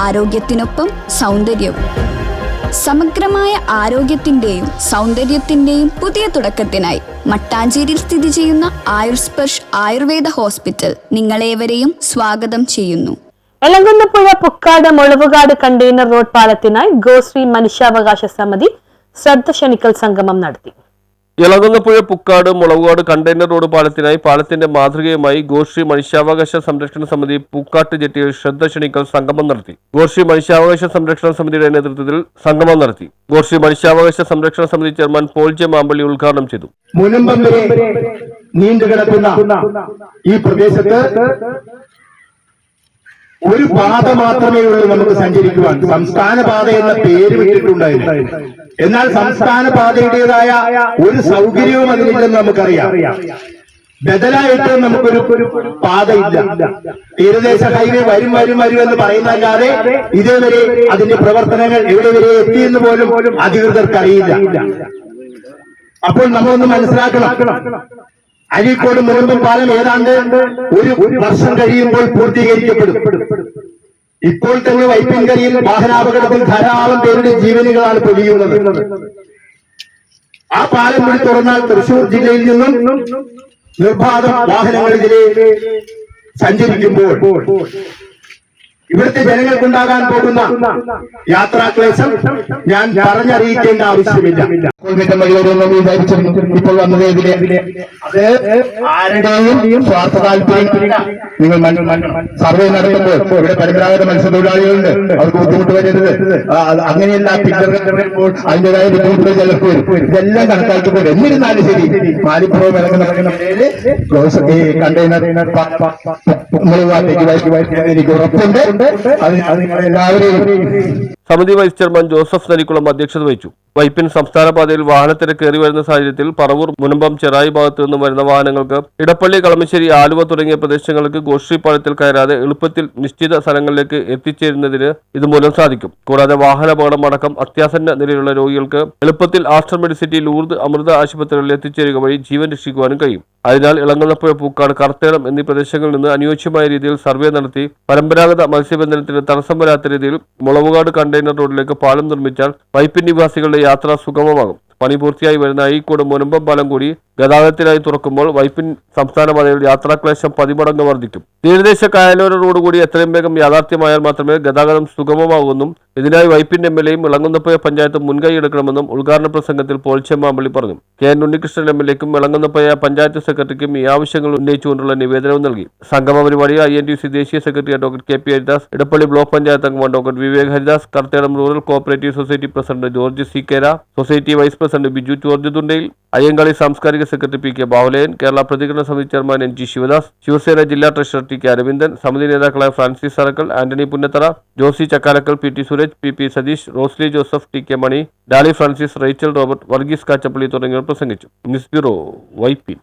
ആരോഗ്യത്തിനൊപ്പം സൗന്ദര്യവും. സമഗ്രമായ ആരോഗ്യത്തിന്റെയും സൗന്ദര്യത്തിന്റെയും പുതിയ തുടക്കത്തിനായി മട്ടാഞ്ചേരിയിൽ സ്ഥിതി ചെയ്യുന്ന ആയുർസ്പർശ് ആയുർവേദ ഹോസ്പിറ്റൽ നിങ്ങളേവരെയും സ്വാഗതം ചെയ്യുന്നു. എലങ്കുന്നപ്പുഴ പുക്കാട് മുളവുകാട് കണ്ടെയ്നർ റോഡ് പാലത്തിനായി ഗോശ്രീ മനുഷ്യാവകാശ സമിതി ശ്രദ്ധ ക്ഷണിക്കൽ സംഗമം നടത്തി. ഇളകുന്നപ്പുഴ പുക്കാട് മുളവുകാട് കണ്ടെയ്നർ റോഡ് പാലത്തിനായി പാലത്തിന്റെ മാതൃകയുമായി ഗോശ്രീ മനുഷ്യാവകാശ സംരക്ഷണ സമിതി പൂക്കാട്ട് ജെട്ടിയിൽ ശ്രദ്ധ ക്ഷണിക്കൽ സംഗമം നടത്തി. ഗോശ്രീ മനുഷ്യാവകാശ സംരക്ഷണ സമിതിയുടെ നേതൃത്വത്തിൽ സംഗമം നടത്തി. ഗോശ്രീ മനുഷ്യാവകാശ സംരക്ഷണ സമിതി ചെയർമാൻ പോൾ ജെ മാമ്പള്ളി ഉദ്ഘാടനം ചെയ്തു. മുനമ്പം വരെ നീണ്ടുകിടക്കുന്ന ഈ പ്രദേശത്ത് ഒരു പാത മാത്രമേ ഉള്ളൂ നമുക്ക് സഞ്ചരിക്കുവാൻ. സംസ്ഥാന പാത എന്ന പേര് വിട്ടിട്ടുണ്ടായിരുന്നു. എന്നാൽ സംസ്ഥാന പാതയുടേതായ ഒരു സൗകര്യവും അതിനില്ലെന്ന് നമുക്കറിയാം. ബദലായിട്ട് നമുക്കൊരു പാതയില്ല. തീരദേശ ഹൈവേ വരും എന്ന് പറയുന്നല്ലാതെ ഇതേവരെ അതിന്റെ പ്രവർത്തനങ്ങൾ എവിടെ വരെ എത്തിയെന്ന് പോലും അധികൃതർക്ക് അറിയില്ല. അപ്പോൾ നമ്മളൊന്ന് മനസ്സിലാക്കണം, അരീക്കോട് മുനമ്പം പാലം ഏതാണ്ട് ഒരു വർഷം കഴിയുമ്പോൾ പൂർത്തീകരിക്കപ്പെടും. ഇപ്പോൾ തന്നെ വൈപ്പിൻകരിയിൽ വാഹനാപകടത്തിൽ ധാരാളം പേരുടെ ജീവനുകളാണ് പൊലിയുന്നത്. ആ പാലം കൂടി തുറന്നാൽ തൃശൂർ ജില്ലയിൽ നിന്നും നിർബാധം വാഹനങ്ങൾ ഇതിലെ സഞ്ചരിക്കുമ്പോൾ ഇവിടുത്തെ ജനങ്ങൾക്കുണ്ടാകാൻ പോകുന്ന യാത്രാക്ലേശം ഞാൻ പറഞ്ഞറിയിക്കേണ്ട ആവശ്യമില്ല. ഇപ്പോൾ വന്നതിലെ അത് ആരുടെയും സ്വാർത്ഥ താല്പര്യം. നിങ്ങൾ സർവേ നടത്തുമ്പോൾ ഇവിടെ പരമ്പരാഗത മത്സ്യത്തൊഴിലാളികളുണ്ട്, അവർക്ക് ബുദ്ധിമുട്ട് വരരുത്. അങ്ങനെയല്ല പിന്നീട് അതിൻ്റെതായ ബുദ്ധിമുട്ടുകൾ ചിലർക്ക് വരും. ഇതെല്ലാം കണക്കാക്കിപ്പോൾ എന്നിരുന്നാലും ശരി മാലിപ്പുറം ഇറങ്ങുന്ന കണ്ടെയ്നർ എനിക്ക് ഉറപ്പുണ്ട്. സമിതി വൈസ് ചെയർമാൻ ജോസഫ് നരിക്കുളം അധ്യക്ഷത വഹിച്ചു. വൈപ്പിൻ സംസ്ഥാന പാതയിൽ വാഹനത്തിരക്ക് കയറി വരുന്ന സാഹചര്യത്തിൽ പറവൂർ, മുനമ്പം, ചെറായി ഭാഗത്തു നിന്നും വരുന്ന വാഹനങ്ങൾക്ക് ഇടപ്പള്ളി, കളമശ്ശേരി, ആലുവ തുടങ്ങിയ പ്രദേശങ്ങൾക്ക് ഗോശ്രീ പാലത്തിൽ കയറാതെ എളുപ്പത്തിൽ നിശ്ചിത സ്ഥലങ്ങളിലേക്ക് എത്തിച്ചേരുന്നതിന് ഇതുമൂലം സാധിക്കും. കൂടാതെ വാഹനാപകടം അടക്കം അത്യാസന്ന നിലയിലുള്ള രോഗികൾക്ക് എളുപ്പത്തിൽ ആസ്റ്റർ മെഡിസിറ്റി, ലൂർദ്, അമൃത ആശുപത്രികളിൽ എത്തിച്ചേരുക വഴി ജീവൻ രക്ഷിക്കുവാനും കഴിയും. അതിനാൽ ഇളങ്ങുന്നപ്പുഴ, പൂക്കാട്, കർത്തേടം എന്നീ പ്രദേശങ്ങളിൽ നിന്ന് അനുയോജ്യമായ രീതിയിൽ സർവേ നടത്തി പരമ്പരാഗത മത്സ്യബന്ധനത്തിന് തടസ്സം വരാത്ത രീതിയിൽ മുളവുകാട് കണ്ടെയ്നർ റോഡിലേക്ക് പാലം നിർമ്മിച്ചാൽ വൈപ്പിൻ നിവാസികളുടെ യാത്ര സുഗമമാകും. പണി പൂർത്തിയായി വരുന്ന അഴീക്കോട് മുനമ്പം പാലം കൂടി ഗതാഗതത്തിനായി തുറക്കുമ്പോൾ വൈപ്പിൻ സംസ്ഥാന പാതയിൽ യാത്രാക്ലേശം 10 മടങ്ങ് വർദ്ധിക്കും. തീരദേശ കായലോര റോഡ് കൂടി എത്രയും വേഗം യാഥാർത്ഥ്യമായാൽ മാത്രമേ ഗതാഗതം സുഗമമാകുമെന്നും ഇതിനായി വൈപ്പിൻ എംഎൽഎയും ഇളങ്ങുന്നപ്പുഴ പഞ്ചായത്തും മുൻകൈയെടുക്കണമെന്നും ഉദ്ഘാടന പ്രസംഗത്തിൽ പോൾ ജെ മാമ്പള്ളി പറഞ്ഞു. കെ.എൻ. ഉണ്ണികൃഷ്ണൻ എംഎൽഎക്കും ഇളങ്ങുന്നപ്പുഴ പഞ്ചായത്ത് സെക്രട്ടറിക്കും ഈ ആവശ്യങ്ങൾ ഉന്നയിച്ചുകൊണ്ടുള്ള നിവേദനവും നൽകി. സംഗമ പരിപാടിയിൽ INTUC ദേശീയ secretary advocate K P. Haridas, Edappally block panchayat അംഗം advocate Vivek Haridas, Karthedam rural cooperative society president George C. Kera, society vice president Biju George Thundayil, Ayyankali സാംസ്കാരിക secretary P. K. Bavalayan, Kerala പ്രതികരണ സമിതി ചെയർമാൻ NG ശിവദാസ്, ശിവസേന ജില്ലാ ട്രഷറർ ടി. കെ. അരവിന്ദൻ, സമിതി നേതാക്കളായ Francis Arakkal, Antony Punnathara, Josy Chakkalakkal, P. T. Suresh, P. P. Satheesh, Rosly Joseph, T. K. Mani, Daly Francis, Rachel Robert, Varghese Kachappilly തുടങ്ങിയവർ പ്രസംഗിച്ചു. News bureau, Vypin.